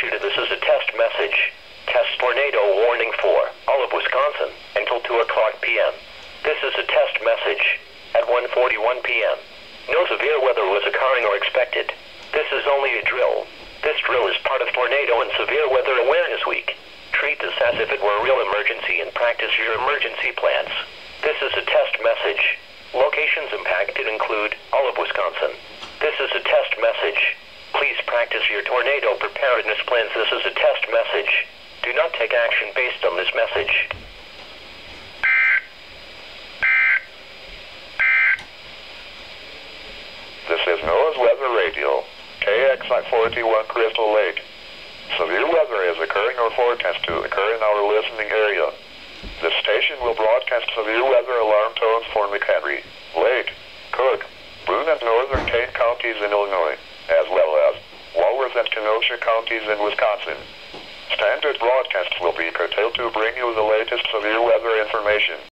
issued. This is a test message. Test tornado warning for all of Wisconsin until 2 o'clock p.m. This is a test message at 1:41 p.m. No severe weather was occurring or expected. This is only a drill. This drill is part of Tornado and Severe Weather Awareness Week. Treat this as if it were a real emergency and practice your emergency plans. This is a test message. Locations impacted include all of Wisconsin. This is a test message. Please practice your tornado preparedness plans. This is a test message. Do not take action based on this message. This is NOAA's Weather Radio, KX41 Crystal Lake. Severe weather is occurring or forecast to occur in our listening area. This station will broadcast severe weather alarm tones for McHenry, Lake, Cook, Boone and Northern Kane counties in Illinois, as well as Walworth and Kenosha counties in Wisconsin. Standard broadcasts will be curtailed to bring you the latest severe weather information.